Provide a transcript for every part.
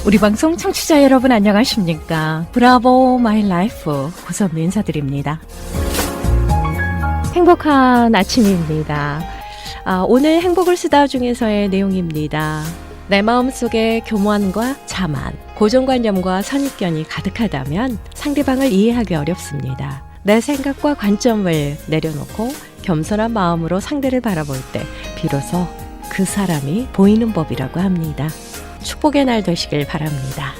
우리 방송 청취자 여러분 안녕하십니까? 브라보 마이 라이프 고선미 인사드립니다. 행복한 아침입니다. 오늘 행복을 쓰다 중에서의 내용입니다. 내 마음속에 교만과 자만, 고정관념과 선입견이 가득하다면 상대방을 이해하기 어렵습니다. 내 생각과 관점을 내려놓고 겸손한 마음으로 상대를 바라볼 때 비로소 그 사람이 보이는 법이라고 합니다. 축복의 날 되시길 바랍니다.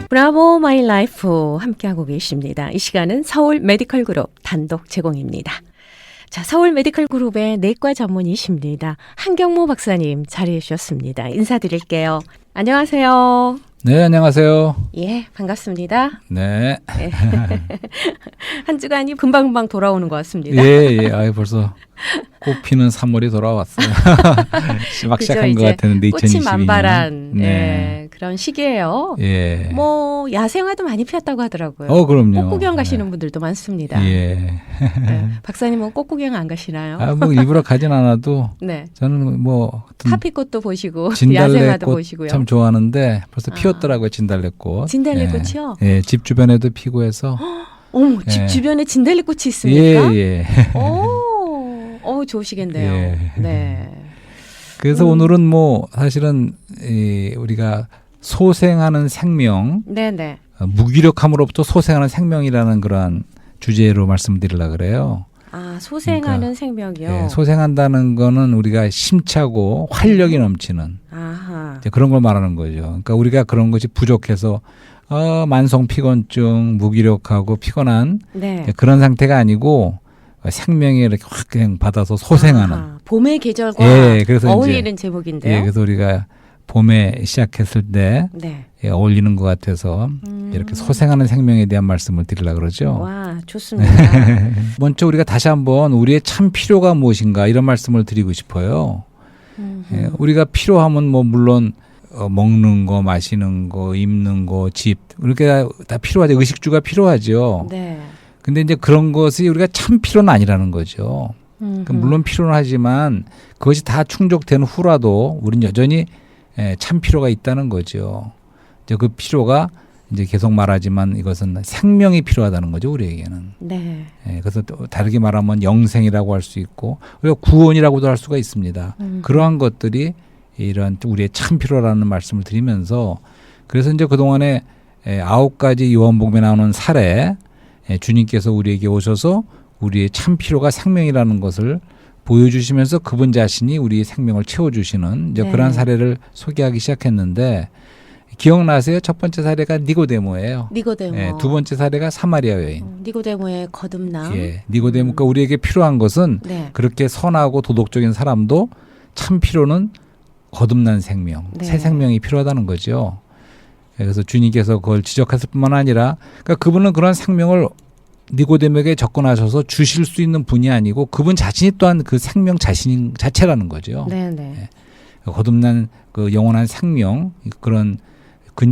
브라보 마이 라이프 함께하고 계십니다. 이 시간은 서울 메디컬 그룹 단독 제공입니다. 자, 서울 메디컬 그룹의 내과 전문의십니다. 한경모 박사님 자리해 주셨습니다. 인사드릴게요. 안녕하세요. 네, 안녕하세요. 예, 반갑습니다. 네. 네. 한 주간이 금방금방 돌아오는 것 같습니다. 예. 아이, 벌써 꽃피는 3월이 돌아왔어요. 막 시작한 것 같았는데 2022년. 꽃이 만발한 네. 그런 시기예요. 예. 뭐 야생화도 많이 피었다고 하더라고요. 그럼요. 꽃 구경 가시는 분들도 많습니다. 예. 네. 박사님은 꽃 구경 안 가시나요? 뭐 일부러 가진 않아도 네. 저는 뭐 카피꽃도 보시고 야생화도 진달래꽃 보시고요. 참 좋아하는데 벌써 피었더라고요, 진달래꽃. 진달래꽃이요? 예, 집 주변에도 피고 해서. 어머, 집 주변에 진달래꽃이 있습니까? 예. 좋으시겠네요. 예. 네. 그래서 오늘은 뭐 사실은 우리가 소생하는 생명, 네네. 무기력함으로부터 소생하는 생명이라는 그러한 주제로 말씀드리려고 그래요. 소생하는 그러니까, 생명이요? 예, 소생한다는 거는 우리가 심차고 활력이 넘치는 이제 그런 걸 말하는 거죠. 그러니까 우리가 그런 것이 부족해서 만성 피곤증, 무기력하고 피곤한 네. 그런 상태가 아니고 생명이 이렇게 확 그냥 받아서 소생하는. 봄의 계절과 그래서 어울리는 이제, 제목인데요. 그래서 우리가 봄에 시작했을 때 네. 어울리는 것 같아서 이렇게 소생하는 생명에 대한 말씀을 드리려고 그러죠. 와, 좋습니다. 먼저 우리가 다시 한번 우리의 참 필요가 무엇인가 이런 말씀을 드리고 싶어요. 우리가 필요하면 뭐 물론 먹는 거, 마시는 거, 입는 거, 집 이렇게 다 필요하죠. 의식주가 필요하죠. 네. 근데 이제 그런 것이 우리가 참 필요는 아니라는 거죠. 그러니까 물론 필요는 하지만 그것이 다 충족된 후라도 우리는 여전히 참 필요가 있다는 거죠. 이제 그 필요가 이제 계속 말하지만 이것은 생명이 필요하다는 거죠, 우리에게는. 네. 그래서 또 다르게 말하면 영생이라고 할 수 있고 우리가 구원이라고도 할 수가 있습니다. 그러한 것들이 이런 우리의 참 필요라는 말씀을 드리면서 그래서 이제 그동안에 9가지 요한복음에 나오는 사례 주님께서 우리에게 오셔서 우리의 참 필요가 생명이라는 것을 보여주시면서 그분 자신이 우리의 생명을 채워주시는 이제 그러한 사례를 소개하기 시작했는데 기억나세요? 첫 번째 사례가 니고데모예요. 니고데모. 두 번째 사례가 사마리아 여인. 니고데모의 거듭남. 니고데모가 우리에게 필요한 것은 그렇게 선하고 도덕적인 사람도 참 필요는 거듭난 생명, 새 생명이 필요하다는 거죠. 그래서 주님께서 그걸 지적했을 뿐만 아니라 그러니까 그분은 그런 생명을 니고데모에게 접근하셔서 주실 수 있는 분이 아니고 그분 자신이 또한 그 생명 자체라는 거죠. 네네. 거듭난 그 영원한 생명 그런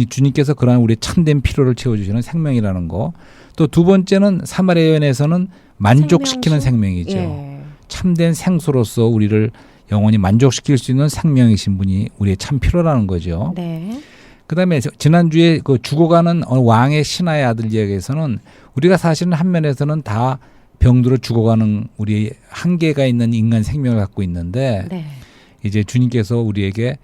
주님께서 그러한 우리 참된 필요를 채워주시는 생명이라는 거. 또 두 번째는 사마리아 여인에서는 만족시키는 생명이죠. 참된 생수로서 우리를 영원히 만족시킬 수 있는 생명이신 분이 우리의 참 필요라는 거죠. 네. 그다음에 지난주에 그 죽어가는 왕의 신하의 아들 이야기에서는 우리가 사실은 한 면에서는 다 병들어 죽어가는 우리 한계가 있는 인간 생명을 갖고 있는데 이제 주님께서 우리에게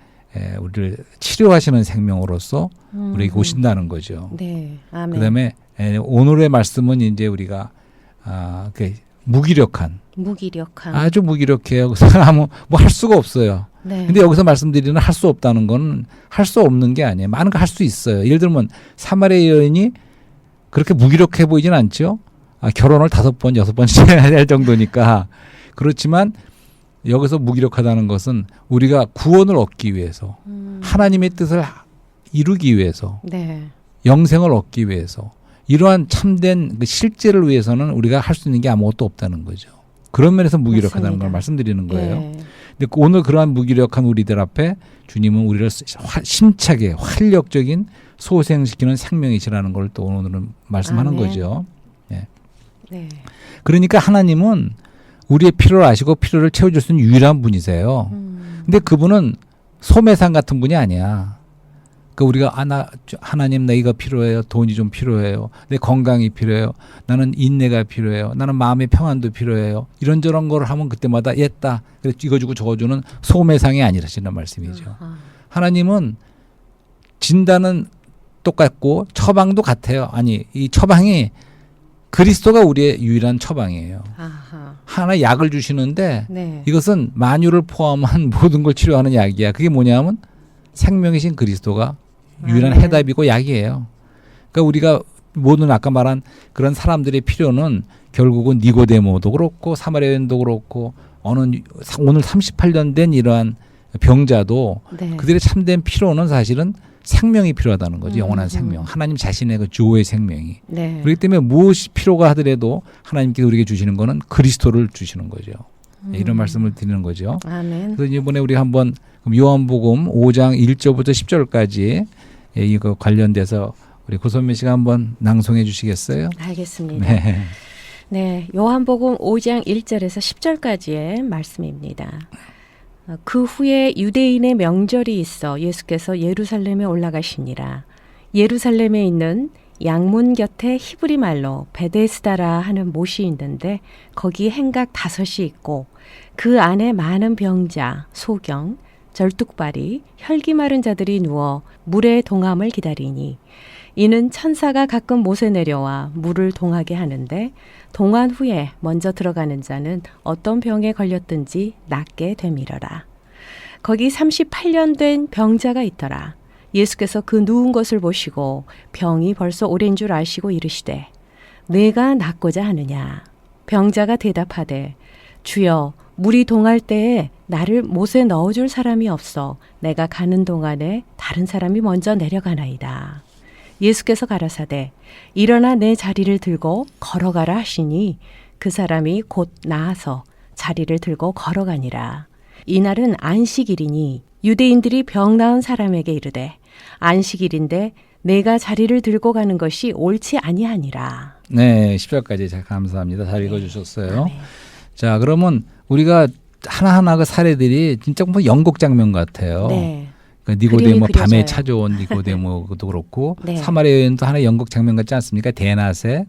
우리를 치료하시는 생명으로서 우리에게 오신다는 거죠. 네. 아멘. 그다음에 오늘의 말씀은 이제 우리가 무기력한 아주 무기력해요. 뭐 할 수가 없어요. 근데 여기서 말씀드리는 할 수 없다는 건 할 수 없는 게 아니에요. 많은 거 할 수 있어요. 예를 들면 사마리아 여인이 그렇게 무기력해 보이진 않죠. 결혼을 5번, 6번째 해야 될 정도니까. 그렇지만 여기서 무기력하다는 것은 우리가 구원을 얻기 위해서 하나님의 뜻을 이루기 위해서 영생을 얻기 위해서 이러한 참된 그 실제를 위해서는 우리가 할 수 있는 게 아무것도 없다는 거죠. 그런 면에서 무기력하다는 맞습니다. 걸 말씀드리는 거예요. 예. 근데 오늘 그러한 무기력한 우리들 앞에 주님은 우리를 힘차게 활력적인 소생시키는 생명이시라는 걸 또 오늘은 말씀하는 아멘. 거죠. 네. 그러니까 하나님은 우리의 필요를 아시고 필요를 채워줄 수 있는 유일한 분이세요. 근데 그분은 소매상 같은 분이 아니야. 그 우리가 하나님 나 이거 필요해요. 돈이 좀 필요해요. 내 건강이 필요해요. 나는 인내가 필요해요. 나는 마음의 평안도 필요해요. 이런저런 걸 하면 그때마다 했다. 그래서 이거 주고 저거 주는 소매상이 아니라시는 말씀이죠. 하나님은 진단은 똑같고 처방도 같아요. 아니 이 처방이 그리스도가 우리의 유일한 처방이에요. 아하. 하나 약을 주시는데 네. 이것은 만유를 포함한 모든 걸 치료하는 약이야. 그게 뭐냐면 생명이신 그리스도가 유일한 아멘. 해답이고 약이에요. 그러니까 우리가 모든 아까 말한 그런 사람들의 필요는 결국은 니고데모도 그렇고 사마리아 여인도 그렇고 오늘 38년 된 이러한 병자도 네. 그들의 참된 필요는 사실은 생명이 필요하다는 거죠. 영원한 생명. 하나님 자신의 그 주어의 생명이. 네. 그렇기 때문에 무엇이 필요가 하더라도 하나님께서 우리에게 주시는 거는 그리스도를 주시는 거죠. 이런 말씀을 드리는 거죠. 아멘. 그래서 이번에 우리 한번 요한복음 5장 1절부터 10절까지 이거 관련돼서 우리 고선미 씨가 한번 낭송해 주시겠어요? 알겠습니다. 네. 네, 요한복음 5장 1절에서 10절까지의 말씀입니다. 그 후에 유대인의 명절이 있어 예수께서 예루살렘에 올라가시니라. 예루살렘에 있는 양문 곁에 히브리 말로 베데스다라 하는 못이 있는데 거기 행각 5이 있고 그 안에 많은 병자, 소경, 절뚝발이, 혈기 마른 자들이 누워 물의 동함을 기다리니 이는 천사가 가끔 못에 내려와 물을 동하게 하는데 동한 후에 먼저 들어가는 자는 어떤 병에 걸렸든지 낫게 되밀어라. 거기 38년 된 병자가 있더라. 예수께서 그 누운 것을 보시고 병이 벌써 오랜 줄 아시고 이르시되 내가 낫고자 하느냐. 병자가 대답하되 주여 물이 동할 때에 나를 못에 넣어줄 사람이 없어 내가 가는 동안에 다른 사람이 먼저 내려가나이다. 예수께서 가라사대 일어나 내 자리를 들고 걸어가라 하시니 그 사람이 곧 나아서 자리를 들고 걸어가니라. 이날은 안식일이니 유대인들이 병 나은 사람에게 이르되 안식일인데 내가 자리를 들고 가는 것이 옳지 아니하니라. 네, 10절까지 잘 감사합니다. 잘 읽어주셨어요. 아멘. 자, 그러면 우리가 하나하나 그 사례들이 진짜 뭐 연극 장면 같아요. 네. 그 니고데모 그림이 밤에 그려져요. 찾아온 니고데모도 그렇고 네. 사마리아 여인도 하나의 연극 장면 같지 않습니까? 대낮에.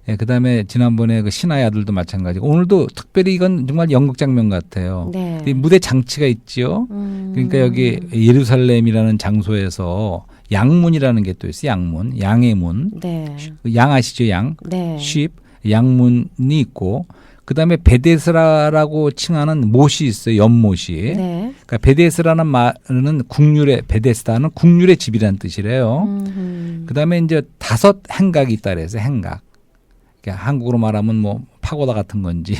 예, 그다음에 지난번에 그 신하의 아들도 마찬가지고 오늘도 특별히 이건 정말 연극 장면 같아요. 네. 이 무대 장치가 있지요. 그러니까 여기 예루살렘이라는 장소에서 양문이라는 게 또 있어요. 양문, 양의 문. 네. 양 아시죠? 양. 네. 쉽, 양문이 있고 그다음에 베데스라라고 칭하는 못이 있어요. 연못이. 네. 그러니까 베데스라는 말은 국률의 베데스다는 국률의 집이라는 뜻이래요. 그다음에 이제 5 행각이 있다 그래서 행각. 그러니까 한국으로 말하면 뭐 파고다 같은 건지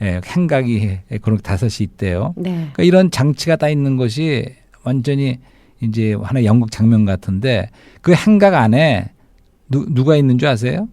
예, 행각이 그런 5이 있대요. 네. 그러니까 이런 장치가 다 있는 것이 완전히 이제 하나의 연극 장면 같은데 그 행각 안에 누가 있는 줄 아세요?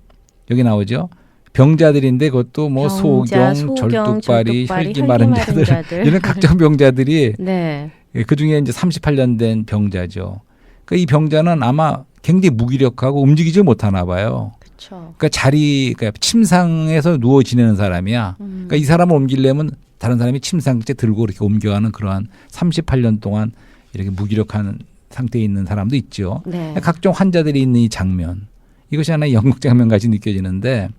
여기 나오죠. 병자들인데 그것도 뭐 병자, 소경, 절뚝발이, 혈기 마른 자들 이런 각종 병자들이 네. 그 중에 이제 38년 된 병자죠. 그러니까 이 병자는 아마 굉장히 무기력하고 움직이지 못하나 봐요. 그렇죠. 그러니까 그러니까 침상에서 누워 지내는 사람이야. 그러니까 이 사람을 옮기려면 다른 사람이 침상째 들고 이렇게 옮겨가는 그러한 38년 동안 이렇게 무기력한 상태에 있는 사람도 있죠. 네. 각종 환자들이 있는 이 장면. 이것이 하나의 연극 장면 같이 느껴지는데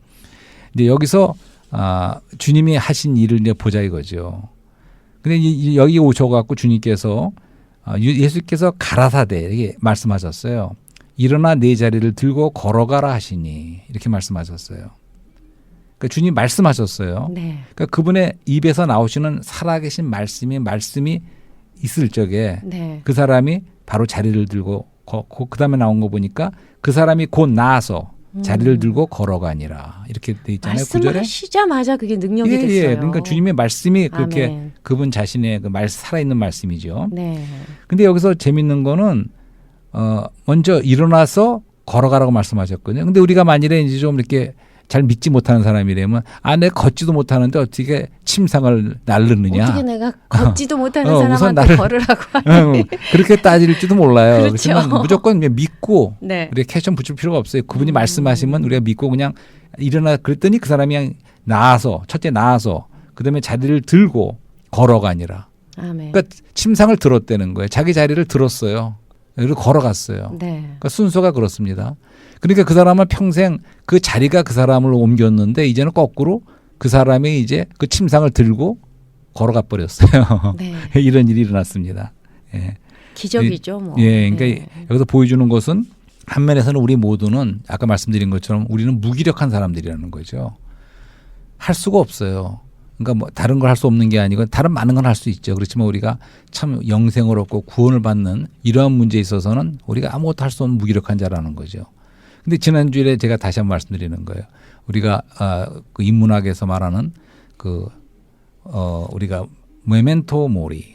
이제 여기서 주님이 하신 일을 이제 보자 이거죠. 근데 여기 오셔갖고 주님께서 예수께서 가라사대 이렇게 말씀하셨어요. 일어나 내 자리를 들고 걸어가라 하시니 이렇게 말씀하셨어요. 그러니까 주님 말씀하셨어요. 네. 그러니까 그분의 입에서 나오시는 살아계신 말씀이 있을 적에 네. 그 사람이 바로 자리를 들고 그 다음에 나온 거 보니까 그 사람이 곧 나아서 자리를 들고 걸어가니라 이렇게 돼 있잖아요. 구절에. 말씀하시자마자 그게 능력이 됐어요. 예. 그러니까 주님의 말씀이 그렇게 아멘. 그분 자신의 그 살아있는 말씀이죠. 네. 근데 여기서 재밌는 거는 먼저 일어나서 걸어가라고 말씀하셨거든요. 근데 우리가 만일에 이제 좀 이렇게 잘 믿지 못하는 사람이라면 내가 걷지도 못하는데 어떻게 침상을 날르느냐. 어떻게 내가 걷지도 못하는 우선 사람한테 나를 걸으라고 하니. 그렇게 따질지도 몰라요. 그렇죠. 그렇지만 무조건 그냥 믿고 네. 우리가 캐션 붙일 필요가 없어요. 그분이 말씀하시면 우리가 믿고 그냥 일어나 그랬더니 그 사람이 그냥 첫째 나와서 그다음에 자리를 들고 걸어가 아니라 아멘. 그러니까 침상을 들었다는 거예요. 자기 자리를 들었어요. 그리고 걸어갔어요. 네. 그러니까 순서가 그렇습니다. 그러니까 그 사람은 평생 그 자리가 그 사람을 옮겼는데 이제는 거꾸로 그 사람이 이제 그 침상을 들고 걸어가 버렸어요. 네. 이런 일이 일어났습니다. 예. 기적이죠, 뭐. 예, 그러니까 네. 여기서 보여주는 것은 한면에서는 우리 모두는 아까 말씀드린 것처럼 우리는 무기력한 사람들이라는 거죠. 할 수가 없어요. 그러니까 뭐 다른 걸 할 수 없는 게 아니고 다른 많은 건 할 수 있죠. 그렇지만 우리가 참 영생을 얻고 구원을 받는 이러한 문제에 있어서는 우리가 아무것도 할 수 없는 무기력한 자라는 거죠. 근데 지난주에 제가 다시 한번 말씀드리는 거예요. 우리가 그 인문학에서 말하는 우리가 메멘토 모리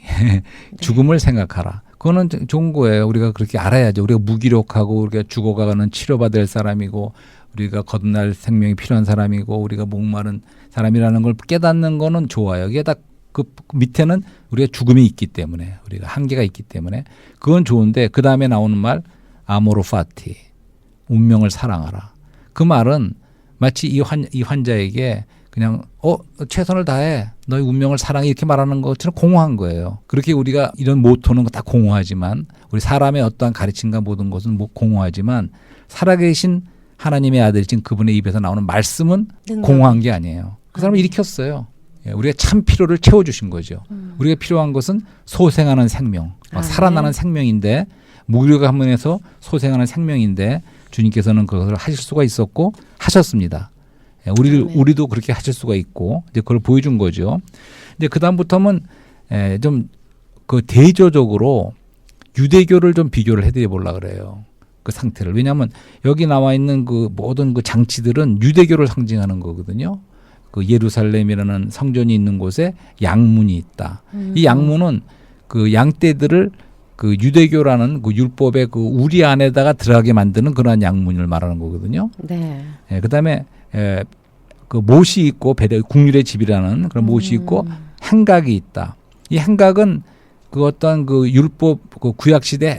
죽음을 생각하라. 그거는 좋은 거예요. 우리가 그렇게 알아야죠. 우리가 무기력하고 우리가 죽어가는 치료받을 사람이고 우리가 거듭날 생명이 필요한 사람이고 우리가 목마른 사람이라는 걸 깨닫는 거는 좋아요. 게다가 그 밑에는 우리가 죽음이 있기 때문에 우리가 한계가 있기 때문에 그건 좋은데 그 다음에 나오는 말 아모로 파티 운명을 사랑하라. 그 말은 마치 이 환자에게 그냥 최선을 다해 너의 운명을 사랑해 이렇게 말하는 것처럼 공허한 거예요. 그렇게 우리가 이런 모토는 다 공허하지만 우리 사람의 어떠한 가르침과 모든 것은 공허하지만 살아계신 하나님의 아들이신 그분의 입에서 나오는 말씀은 공허한 게 아니에요. 그 사람을 일으켰어요. 우리가 참 필요를 채워주신 거죠. 우리가 필요한 것은 소생하는 생명, 살아나는 생명인데 무기력한 면에서 소생하는 생명인데 주님께서는 그것을 하실 수가 있었고 하셨습니다. 우리도 그렇게 하실 수가 있고 이제 그걸 보여준 거죠. 이제 그 다음부터는 좀 그 대조적으로 유대교를 좀 비교를 해드려 보려고 그래요. 그 상태를. 왜냐하면 여기 나와 있는 그 모든 그 장치들은 유대교를 상징하는 거거든요. 그 예루살렘이라는 성전이 있는 곳에 양문이 있다. 이 양문은 그 양떼들을 그 유대교라는 그 율법의 그 우리 안에다가 들어가게 만드는 그러한 양문을 말하는 거거든요. 네. 그다음에 그 못이 있고 국률의 집이라는 그런 못이 있고 행각이 있다. 이 행각은 그 어떤 그 율법 그 구약 시대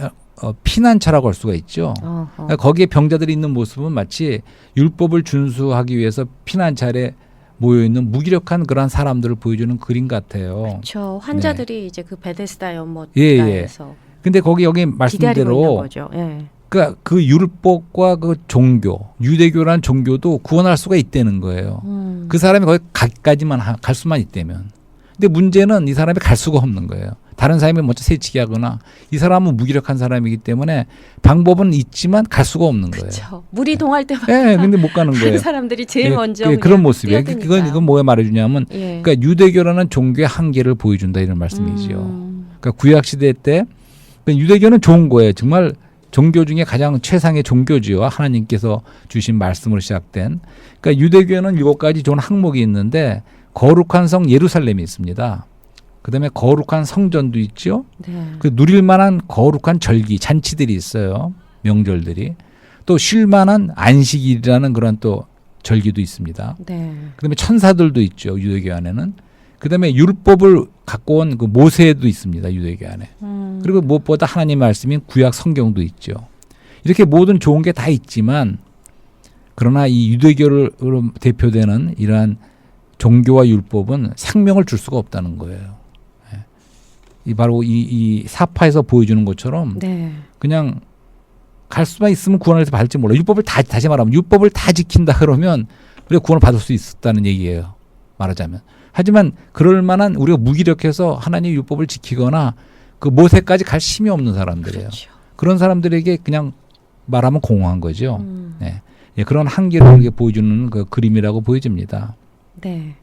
피난처라고 할 수가 있죠. 그러니까 거기에 병자들이 있는 모습은 마치 율법을 준수하기 위해서 피난처에 모여 있는 무기력한 그런 사람들을 보여주는 그림 같아요. 그렇죠. 환자들이 이제 그 베데스다 연못가에서. 예. 근데 여기 말씀대로 예. 그러니까 그 율법과 그 종교, 유대교라는 종교도 구원할 수가 있다는 거예요. 그 사람이 거기 가기까지만 갈 수만 있다면. 근데 문제는 이 사람이 갈 수가 없는 거예요. 다른 사람이 먼저 새치기 하거나 이 사람은 무기력한 사람이기 때문에 방법은 있지만 갈 수가 없는 거예요. 그렇죠. 물이 동할 때마다. 네, 근데 못 가는 거예요. 사람들이 제일 먼저 그런 모습이에요. 이건 뭐에 말해주냐면, 그러니까 유대교라는 종교의 한계를 보여준다 이런 말씀이죠. 그러니까 구약 시대 때 그러니까 유대교는 좋은 거예요. 정말 종교 중에 가장 최상의 종교지요. 하나님께서 주신 말씀으로 시작된. 그러니까 유대교는 7가지 좋은 항목이 있는데 거룩한 성 예루살렘이 있습니다. 그다음에 거룩한 성전도 있죠. 네. 그 누릴 만한 거룩한 절기, 잔치들이 있어요. 명절들이. 또 쉴 만한 안식일이라는 그런 또 절기도 있습니다. 네. 그다음에 천사들도 있죠. 유대교 안에는. 그다음에 율법을 갖고 온 그 모세도 있습니다. 유대교 안에. 그리고 무엇보다 하나님의 말씀인 구약 성경도 있죠. 이렇게 모든 좋은 게 다 있지만 그러나 이 유대교를 대표되는 이러한 종교와 율법은 생명을 줄 수가 없다는 거예요. 이 바로 이 사파에서 보여주는 것처럼 네. 그냥 갈 수만 있으면 구원을 받을지 몰라. 율법을 다시 말하면 율법을 다 지킨다 그러면 우리가 구원을 받을 수 있었다는 얘기예요. 말하자면. 하지만 그럴 만한 우리가 무기력해서 하나님의 율법을 지키거나 그 모세까지 갈 힘이 없는 사람들이에요. 그렇죠. 그런 사람들에게 그냥 말하면 공허한 거죠. 네. 그런 한계를 우리가 보여주는 그 그림이라고 보여집니다. 네.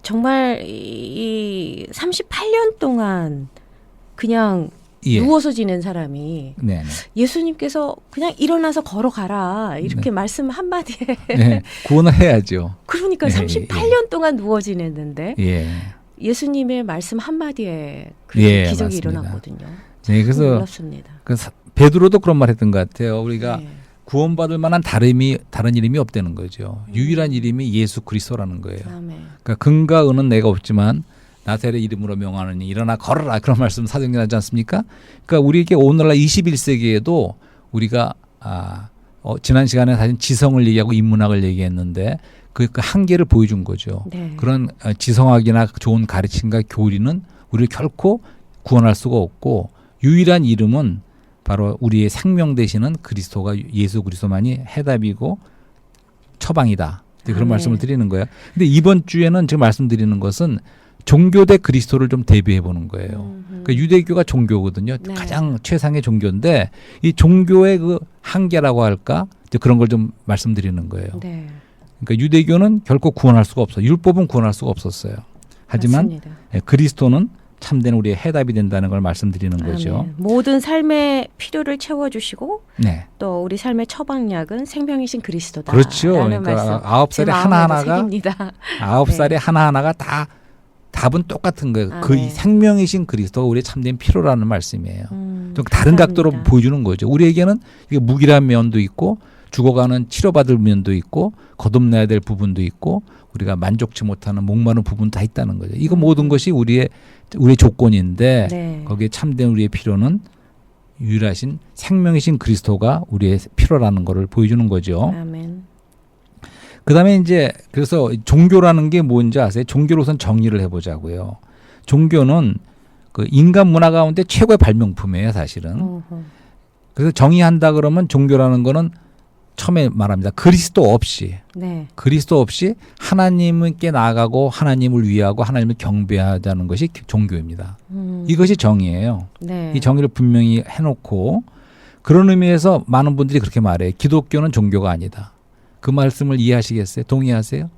정말 이 38년 동안 그냥 누워서 지낸 사람이 네네. 예수님께서 그냥 일어나서 걸어가라 이렇게 말씀 한마디에 네. 구원을 해야죠. 그러니까 38년 동안 누워 지냈는데 예. 예수님의 말씀 한마디에 그 기적이 맞습니다. 일어났거든요. 네, 그래서 놀랍습니다. 베드로도 그런 말 했던 것 같아요. 우리가 구원받을 만한 다른 이름이 없다는 거죠. 유일한 이름이 예수 그리스도라는 거예요. 아멘. 그러니까 금과 은은 내가 없지만 나사렛의 이름으로 명하느니 일어나 걸어라, 그런 말씀 사도행전에 하지 않습니까? 그러니까 우리에게 오늘날 21세기에도 우리가 지난 시간에 사실 지성을 얘기하고 인문학을 얘기했는데 그 한계를 보여준 거죠. 네. 그런 지성학이나 좋은 가르침과 교리는 우리를 결코 구원할 수가 없고 유일한 이름은 바로 우리의 생명 되시는 그리스도가 예수 그리스도만이 해답이고 처방이다. 그런 말씀을 드리는 거예요. 근데 이번 주에는 지금 말씀드리는 것은 종교 대 그리스도를 좀 대비해 보는 거예요. 그러니까 유대교가 종교거든요. 네. 가장 최상의 종교인데 이 종교의 그 한계라고 할까? 이제 그런 걸 좀 말씀드리는 거예요. 네. 그러니까 유대교는 결코 구원할 수가 없어요. 율법은 구원할 수가 없었어요. 하지만 맞습니다. 그리스도는 참된 우리의 해답이 된다는 걸 말씀드리는 거죠. 아멘. 모든 삶의 필요를 채워주시고 네. 또 우리 삶의 처방약은 생명이신 그리스도다. 그렇죠. 라는 그러니까 말씀. 9살에 제 마음에도 하나하나가 새깁니다. 9살에 네. 하나하나가 다 답은 똑같은 거예요. 아, 그 네. 생명이신 그리스도가 우리의 참된 필요라는 말씀이에요. 좀 감사합니다. 다른 각도로 보여주는 거죠. 우리에게는 이게 무기란 면도 있고 죽어가는 치료받을 면도 있고 거듭나야 될 부분도 있고 우리가 만족치 못하는 목마른 부분 다 있다는 거죠. 이거 모든 것이 우리의 조건인데 네. 거기에 참된 우리의 필요는 유일하신 생명이신 그리스도가 우리의 필요라는 것을 보여주는 거죠. 아멘. 그다음에 이제 그래서 종교라는 게 뭔지 아세요? 종교로 우선 정리를 해보자고요. 종교는 그 인간 문화 가운데 최고의 발명품이에요, 사실은. 어허. 그래서 정의한다 그러면 종교라는 거는 처음에 말합니다. 그리스도 없이 하나님께 나아가고 하나님을 위하고 하나님을 경배하자는 것이 종교입니다. 이것이 정의예요. 네. 이 정의를 분명히 해놓고 그런 의미에서 많은 분들이 그렇게 말해요. 기독교는 종교가 아니다. 그 말씀을 이해하시겠어요? 동의하세요?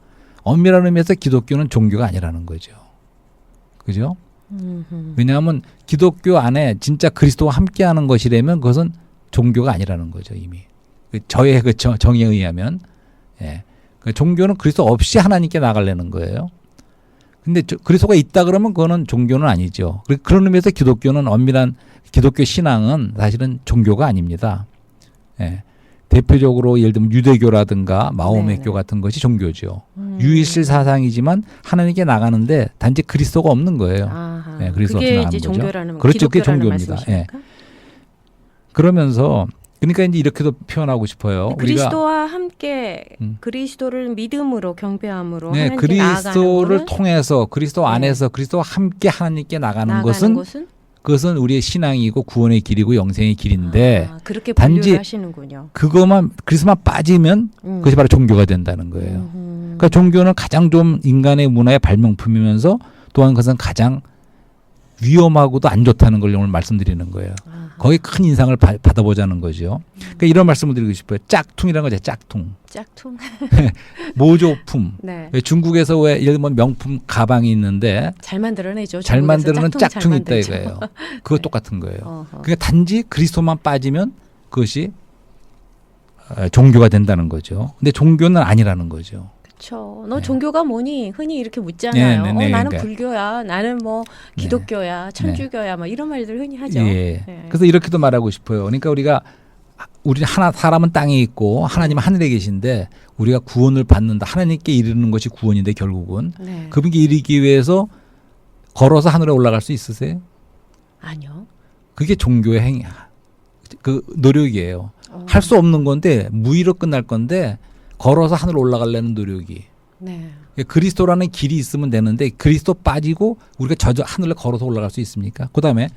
엄밀한 의미에서 기독교는 종교가 아니라는 거죠. 그죠? 왜냐하면 기독교 안에 진짜 그리스도와 함께하는 것이라면 그것은 종교가 아니라는 거죠, 이미. 저의 그 정의에 의하면. 예. 그 종교는 그리스도 없이 하나님께 나가려는 거예요. 근데 그리스도가 있다 그러면 그거는 종교는 아니죠. 그런 의미에서 기독교는 엄밀한 기독교 신앙은 사실은 종교가 아닙니다. 예. 대표적으로 예를 들면 유대교라든가 마호메교 네네. 같은 것이 종교죠. 유일실 사상이지만 하나님께 나가는데 단지 그리스도가 없는 거예요. 아하. 예, 그리스도 없이 그게 나가는 이제 거죠. 종교라는 그렇죠. 그게 기독교라는 종교입니다. 말씀이십니까? 그러면서 그러니까 이제 이렇게도 표현하고 싶어요. 그리스도와 함께 음. 그리스도를 믿음으로 경배함으로 네, 하나님께 그리스도를 나아가는 통해서 그리스도 안에서 그리스도와 함께 하나님께 나가는 것은 그것은 우리의 신앙이고 구원의 길이고 영생의 길인데 그렇게 단지 분류를 하시는군요. 그것만 그리스도만 빠지면 그것이 바로 종교가 된다는 거예요. 그러니까 종교는 가장 좀 인간의 문화의 발명품이면서 또한 그것은 가장 위험하고도 안 좋다는 걸 오늘 말씀드리는 거예요. 거기 큰 인상을 받아보자는 거죠. 그러니까 이런 말씀을 드리고 싶어요. 짝퉁이라는 거죠. 짝퉁. 짝퉁. 모조품. 네. 왜 중국에서 왜 예를 들면 명품 가방이 있는데 잘 만들어내죠. 잘 만드는 짝퉁 짝퉁이 있다 만들죠. 이거예요. 그거 네. 똑같은 거예요. 어허. 그러니까 단지 그리스도만 빠지면 그것이 종교가 된다는 거죠. 근데 종교는 아니라는 거죠. 그렇죠. 너 네. 종교가 뭐니? 흔히 이렇게 묻잖아요. 네, 네, 네, 나는 그러니까. 불교야. 나는 뭐 기독교야. 천주교야. 뭐 이런 말들 흔히 하죠. 예. 네. 그래서 이렇게도 말하고 싶어요. 그러니까 우리 사람은 땅에 있고 하나님은 하늘에 계신데 우리가 구원을 받는다. 하나님께 이르는 것이 구원인데 결국은 네. 그분께 이르기 위해서 걸어서 하늘에 올라갈 수 있으세요? 아니요. 그게 종교의 그 노력이에요. 할 수 없는 건데 무의로 끝날 건데 걸어서 하늘 올라가려는 노력이. 네. 그리스도라는 길이 있으면 되는데 그리스도 빠지고 우리가 하늘을 걸어서 올라갈 수 있습니까? 그다음에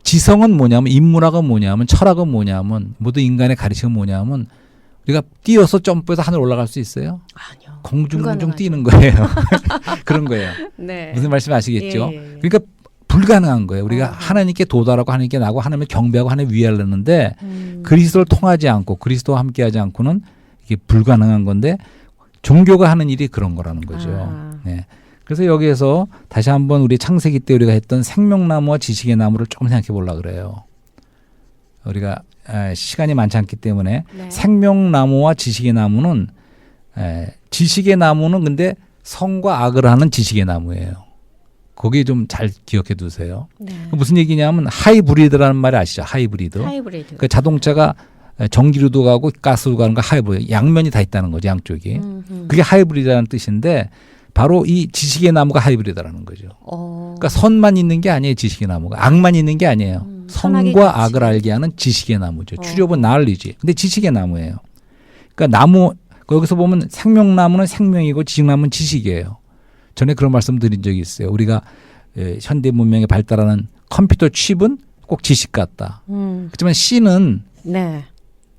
지성은 뭐냐면 인문학은 뭐냐면 철학은 뭐냐면 모두 인간의 가르침은 뭐냐면 우리가 뛰어서 점프해서 하늘 올라갈 수 있어요? 아니요. 공중공중 뛰는 거예요. 그런 거예요. 네. 무슨 말씀 아시겠죠? 예, 예. 그러니까 불가능한 거예요. 우리가 어허. 하나님께 도달하고 하나님께 나고 하나님을 경배하고 하나님 위하려는데 그리스도를 통하지 않고 그리스도와 함께하지 않고는 이게 불가능한 건데 종교가 하는 일이 그런 거라는 거죠. 네. 그래서 여기에서 다시 한번 우리 창세기 때 우리가 했던 생명나무와 지식의 나무를 조금 생각해 보려고 그래요. 우리가 시간이 많지 않기 때문에 네. 생명나무와 지식의 나무는 지식의 나무는 근데 성과 악을 하는 지식의 나무예요. 거기 좀 잘 기억해 두세요. 네. 무슨 얘기냐면 하이브리드라는 말이 아시죠? 하이브리드. 하이브리드. 그러니까 자동차가 전기로도 가고 가스로 가는 거 하이브리드, 양면이 다 있다는 거죠, 양쪽이. 그게 하이브리드라는 뜻인데 바로 이 지식의 나무가 하이브리드라는 거죠. 그러니까 선만 있는 게 아니에요, 지식의 나무가. 악만 있는 게 아니에요. 선과 악을 알게 하는 지식의 나무죠. 출엽은 나을리지. 근데 지식의 나무예요. 그러니까 나무, 여기서 보면 생명나무는 생명이고 지식나무는 지식이에요. 전에 그런 말씀 드린 적이 있어요. 우리가 현대 문명에 발달하는 컴퓨터 칩은 꼭 지식 같다. 그렇지만 C는 네.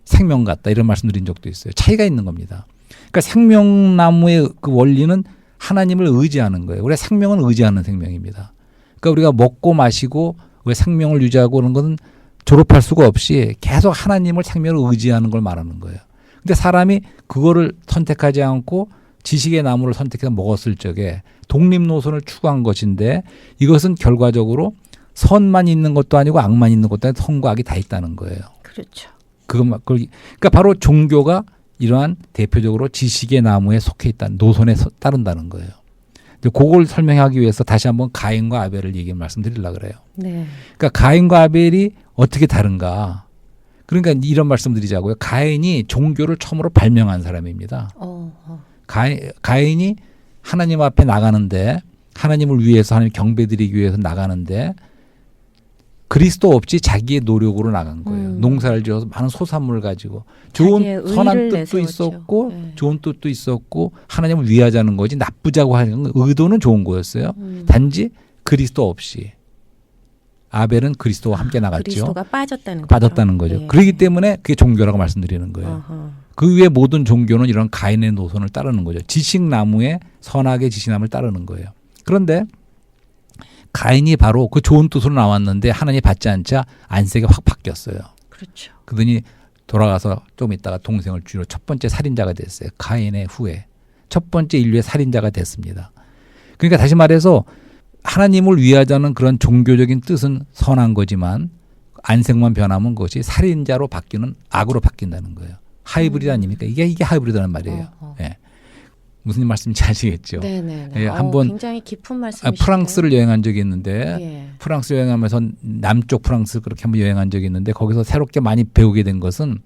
생명 같다. 이런 말씀 드린 적도 있어요. 차이가 있는 겁니다. 그러니까 생명나무의 그 원리는 하나님을 의지하는 거예요. 우리가 생명은 의지하는 생명입니다. 그러니까 우리가 먹고 마시고 왜 생명을 유지하고 그런 것은 졸업할 수가 없이 계속 하나님을 생명을 의지하는 걸 말하는 거예요. 근데 사람이 그거를 선택하지 않고 지식의 나무를 선택해서 먹었을 적에 독립노선을 추구한 것인데 이것은 결과적으로 선만 있는 것도 아니고 악만 있는 것도 아니고 선과 악이 다 있다는 거예요. 그렇죠. 그러니까 바로 종교가 이러한 대표적으로 지식의 나무에 속해 있다는 노선에 따른다는 거예요. 그걸 설명하기 위해서 다시 한번 가인과 아벨을 말씀드리려고 그래요. 네. 그러니까 가인과 아벨이 어떻게 다른가? 그러니까 이런 말씀드리자고요. 가인이 종교를 처음으로 발명한 사람입니다. 가인이 하나님 앞에 나가는데 하나님을 위해서 하나님 경배드리기 위해서 나가는데 그리스도 없이 자기의 노력으로 나간 거예요. 농사를 지어서 많은 소산물을 가지고 좋은 선한 뜻도 있었고 네. 좋은 뜻도 있었고 하나님을 위하자는 거지 나쁘자고 하는 의도는 좋은 거였어요. 단지 그리스도 없이 아벨은 그리스도와 함께 나갔죠. 그리스도가 빠졌다는 거죠. 네. 그렇기 때문에 그게 종교라고 말씀드리는 거예요. 그 위에 모든 종교는 이런 가인의 노선을 따르는 거죠. 지식나무의 선악의 지식나무를 따르는 거예요. 그런데 가인이 바로 그 좋은 뜻으로 나왔는데 하나님 받지 않자 안색이 확 바뀌었어요. 그렇죠. 그러더니 돌아가서 좀 있다가 동생을 죽이러 첫 번째 살인자가 됐어요. 가인의 후에 첫 번째 인류의 살인자가 됐습니다. 그러니까 다시 말해서 하나님을 위하자는 그런 종교적인 뜻은 선한 거지만 안색만 변하면 그것이 살인자로 바뀌는 악으로 바뀐다는 거예요. 하이브리드 아닙니까? 이게 하이브리드라는 말이에요. 예. 무슨 말씀인지 아시겠죠? 네네. 예, 한번 굉장히 깊은 말씀이시네요. 프랑스를 여행한 적이 있는데 예. 프랑스 여행하면서 남쪽 프랑스 그렇게 한번 여행한 적이 있는데 거기서 새롭게 많이 배우게 된 것은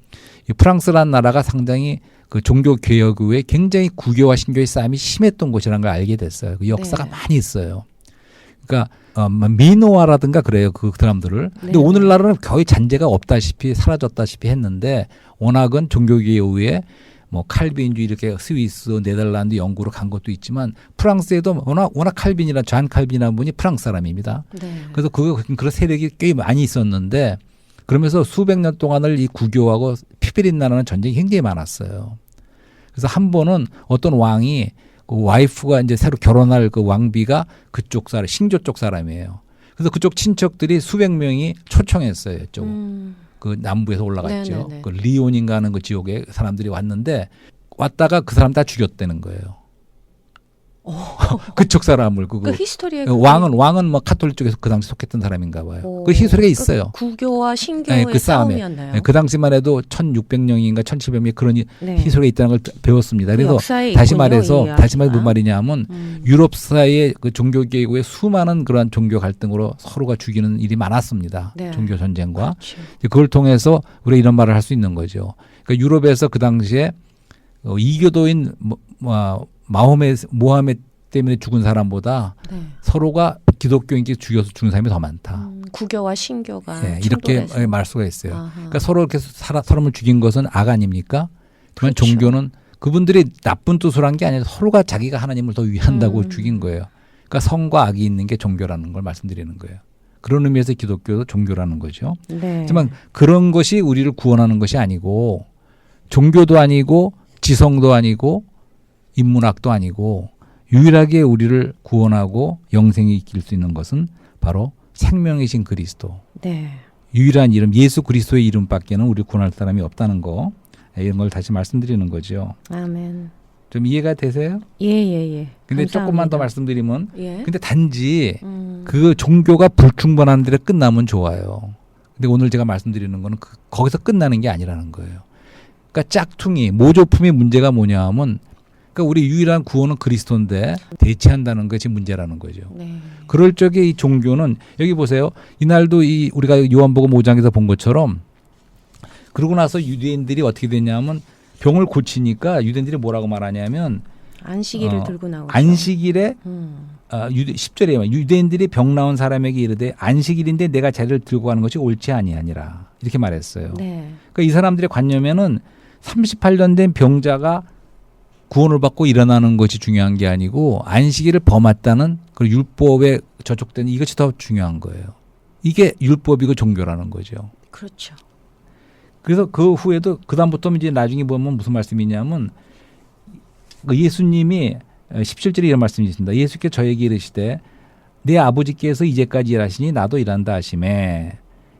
이 프랑스라는 나라가 상당히 그 종교 개혁 후에 굉장히 구교와 신교의 싸움이 심했던 곳이라는 걸 알게 됐어요. 그 역사가 네. 많이 있어요. 그러니까 미노아라든가 그래요. 그 사람들을. 근데 오늘날은 거의 잔재가 없다시피 사라졌다시피 했는데 워낙은 종교개혁 후에 뭐 칼빈주의 이렇게 스위스, 네덜란드, 영국으로 간 것도 있지만 프랑스에도 워낙 칼빈이나 잔 칼빈이라는 분이 프랑스 사람입니다. 네. 그래서 그런 세력이 꽤 많이 있었는데 그러면서 수백 년 동안을 이 구교하고 피비린나라는 전쟁이 굉장히 많았어요. 그래서 한 번은 어떤 왕이 그 와이프가 이제 새로 결혼할 그 왕비가 그쪽 사람, 신교 쪽 사람이에요. 그래서 그쪽 친척들이 수백 명이 초청했어요. 이쪽. 그 남부에서 올라갔죠. 네네네. 그 리온인가 하는 그 지역에 사람들이 왔는데 왔다가 그 사람 다 죽였다는 거예요. 그쪽 사람을 그 히스토리에 왕은 뭐 카톨릭 쪽에서 그 당시 속했던 사람인가 봐요. 그 히스토리가 있어요. 구교와 신교의 그 싸움에. 싸움이었나요? 그 당시만 해도 1600명인가 1700명이 그런 네. 히스토리가 있다는 걸 배웠습니다. 그래서 역사에 다시 있군요, 말해서 이 무슨 말이냐면 유럽 사이의 그 종교 개혁의 수많은 그러한 종교 갈등으로 서로가 죽이는 일이 많았습니다. 네. 종교 전쟁과 그렇죠. 그걸 통해서 우리가 이런 말을 할 수 있는 거죠. 그러니까 유럽에서 그 당시에 이교도인 모하메드 때문에 죽은 사람보다 네. 서로가 기독교인끼리 죽여서 죽은 사람이 더 많다. 구교와 신교가 이렇게 충돌해서. 말 수가 있어요. 아하. 그러니까 서로 이렇게 사람을 죽인 것은 악 아닙니까? 그러면 그렇죠. 종교는 그분들이 나쁜 뜻으로 한 게 아니라 서로가 자기가 하나님을 더 위한다고 죽인 거예요. 그러니까 성과 악이 있는 게 종교라는 걸 말씀드리는 거예요. 그런 의미에서 기독교도 종교라는 거죠. 네. 하지만 그런 것이 우리를 구원하는 것이 아니고 종교도 아니고 지성도 아니고 인문학도 아니고 유일하게 우리를 구원하고 영생에 이길 수 있는 것은 바로 생명이신 그리스도. 네. 유일한 이름 예수 그리스도의 이름밖에는 우리를 구원할 사람이 없다는 거. 이런 걸 다시 말씀드리는 거죠. 아멘. 좀 이해가 되세요? 예. 근데 감사합니다. 조금만 더 말씀드리면 예. 근데 단지 그 종교가 불충분한 데를 끝나면 좋아요. 근데 오늘 제가 말씀드리는 거는 거기서 끝나는 게 아니라는 거예요. 그러니까 짝퉁이 모조품의 문제가 뭐냐 하면 그러니까 우리 유일한 구원은 그리스도인데 대체한다는 것이 문제라는 거죠. 네. 그럴 적에 이 종교는 여기 보세요. 이날도 우리가 요한복음 5장에서 본 것처럼 그러고 나서 유대인들이 어떻게 됐냐면 병을 고치니까 유대인들이 뭐라고 말하냐면 안식일을 들고 나오죠. 안식일에 10절에 유대인들이 병 나온 사람에게 이르되 안식일인데 내가 자리를 들고 가는 것이 옳지 아니하니라 이렇게 말했어요. 네. 그러니까 이 사람들의 관념에는 38년 된 병자가 구원을 받고 일어나는 것이 중요한 게 아니고 안식일을 범했다는 그 율법에 저촉된 이것이 더 중요한 거예요. 이게 율법이고 종교라는 거죠. 그렇죠. 그래서 그 후에도 그다음부터 이제 나중에 보면 무슨 말씀이 있냐면 그 예수님이 17절에 이런 말씀이 있습니다. 예수께서 저에게 이르시되 내 아버지께서 이제까지 일하시니 나도 일한다 하시매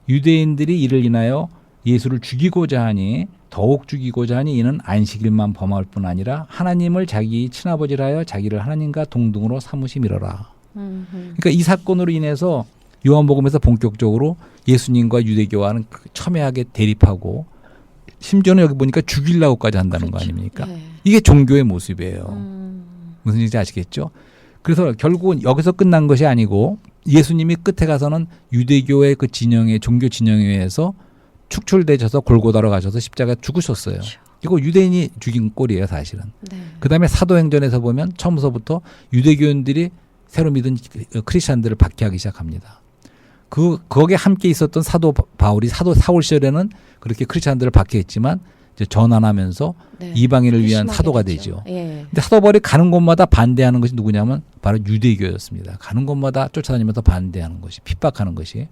유대인들이 이를 인하여 예수를 죽이고자 하니 더욱 죽이고자 하니 이는 안식일만 범할 뿐 아니라 하나님을 자기 친아버지라 하여 자기를 하나님과 동등으로 삼으심이로라. 그러니까 이 사건으로 인해서 요한복음에서 본격적으로 예수님과 유대교와는 첨예하게 대립하고 심지어는 여기 보니까 죽이려고까지 한다는 그렇죠. 거 아닙니까? 네. 이게 종교의 모습이에요. 무슨 얘기인지 아시겠죠? 그래서 결국은 여기서 끝난 것이 아니고 예수님이 끝에 가서는 유대교의 그 진영의 종교 진영에 의해서 축출되셔서 골고다로 가셔서 십자가에 죽으셨어요. 그렇죠. 이거 유대인이 죽인 꼴이에요, 사실은. 네. 그다음에 사도행전에서 보면 처음서부터 유대교인들이 새로 믿은 크리스천들을 박해하기 시작합니다. 거기에 함께 있었던 사도 바울이 사도 사울 시절에는 그렇게 크리스천들을 박해했지만 이제 전환하면서 네. 이방인을 위한 심하게 사도가 됐죠. 되죠. 예. 근데 사도 바울이 가는 곳마다 반대하는 것이 누구냐면 바로 유대교였습니다. 가는 곳마다 쫓아다니면서 반대하는 것이 핍박하는 것이.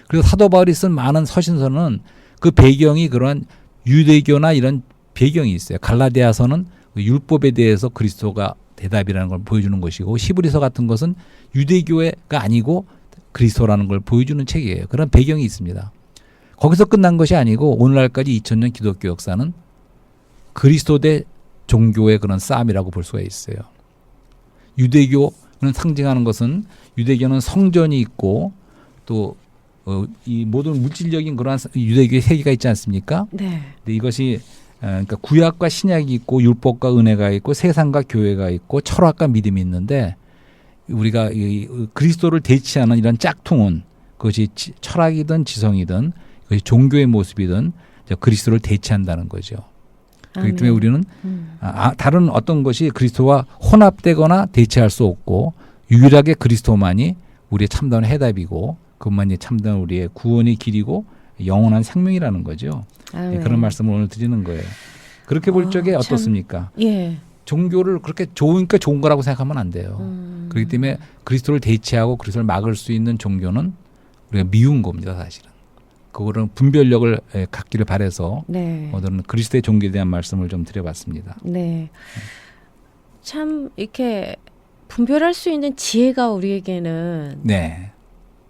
그래서 사도 바울이 쓴 많은 서신서는 그 배경이 그러한 유대교나 이런 배경이 있어요. 갈라디아서는 율법에 대해서 그리스도가 대답이라는 걸 보여주는 것이고 히브리서 같은 것은 유대교가 아니고 그리스도라는 걸 보여주는 책이에요. 그런 배경이 있습니다. 거기서 끝난 것이 아니고 오늘날까지 2000년 기독교 역사는 그리스도 대 종교의 그런 싸움이라고 볼 수가 있어요. 유대교는 상징하는 것은 유대교는 성전이 있고 또 이 모든 물질적인 그러한 유대교의 세계가 있지 않습니까? 네. 근데 이것이 그러니까 구약과 신약이 있고 율법과 은혜가 있고 세상과 교회가 있고 철학과 믿음이 있는데 우리가 이 그리스도를 대치하는 이런 짝퉁은 그것이 철학이든 지성이든 그것이 종교의 모습이든 그리스도를 대치한다는 거죠. 그렇기 때문에 우리는 다른 어떤 것이 그리스도와 혼합되거나 대체할 수 없고 유일하게 그리스도만이 우리의 참다운 해답이고 그것만이 참다운 우리의 구원의 길이고 영원한 생명이라는 거죠. 그런 말씀을 오늘 드리는 거예요. 그렇게 볼 적에 참, 어떻습니까? 예. 종교를 그렇게 좋으니까 좋은 거라고 생각하면 안 돼요. 그렇기 때문에 그리스도를 대체하고 그리스도를 막을 수 있는 종교는 우리가 미운 겁니다, 사실은. 그거는 분별력을 갖기를 바라서 네. 오늘은 그리스도의 종교에 대한 말씀을 좀 드려봤습니다. 네. 참 이렇게 분별할 수 있는 지혜가 우리에게는 네.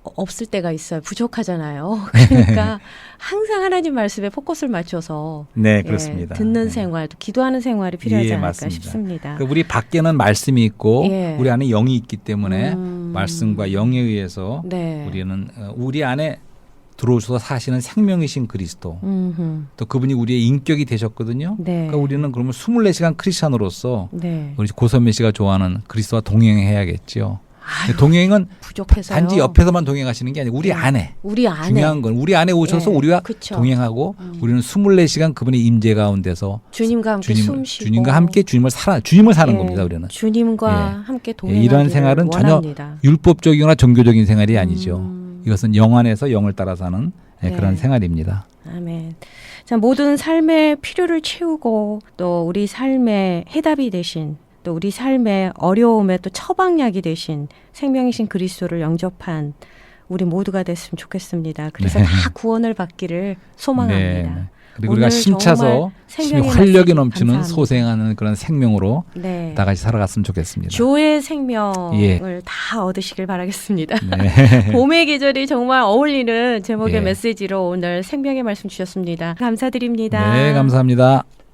없을 때가 있어요. 부족하잖아요. 그러니까 항상 하나님 말씀에 포커스를 맞춰서 네, 그렇습니다. 듣는 네. 생활, 또 기도하는 생활이 필요하지 예, 않을까 맞습니다. 싶습니다. 그러니까 우리 밖에는 말씀이 있고 예. 우리 안에 영이 있기 때문에 말씀과 영에 의해서 네. 우리는 우리 안에 들어오셔서 사시는 생명이신 그리스도 또 그분이 우리의 인격이 되셨거든요. 네. 그러니까 우리는 그러면 24시간 크리스찬으로서 네. 우리 고선미 씨가 좋아하는 그리스도와 동행해야겠죠. 아유, 동행은 부족해서요. 단지 옆에서만 동행하시는 게 아니고 우리 네. 안에 우리 안에 중요한 건 우리 안에 오셔서 예, 우리와 그쵸. 동행하고 우리는 24시간 그분의 임재 가운데서 주님과 함께 숨쉬고 주님과 함께 주님을 사는 예, 겁니다. 우리는 주님과 예. 함께 예, 동행하기를 이런 생활은 원합니다. 전혀 율법적이거나 종교적인 생활이 아니죠. 이것은 영 안에서 영을 따라 사는 네. 그런 생활입니다. 아멘. 자, 모든 삶의 필요를 채우고 또 우리 삶의 해답이 되신 또 우리 삶의 어려움에 또 처방약이 되신 생명이신 그리스도를 영접한 우리 모두가 됐으면 좋겠습니다. 그래서 네. 다 구원을 받기를 소망합니다. 네. 그리고 오늘 우리가 심차서 정말 생명의 활력이 말씀 넘치는 감사합니다. 소생하는 그런 생명으로 네. 다 같이 살아갔으면 좋겠습니다. 조의 생명을 예. 다 얻으시길 바라겠습니다. 네. 봄의 계절이 정말 어울리는 제목의 예. 메시지로 오늘 생명의 말씀 주셨습니다. 감사드립니다. 네, 감사합니다.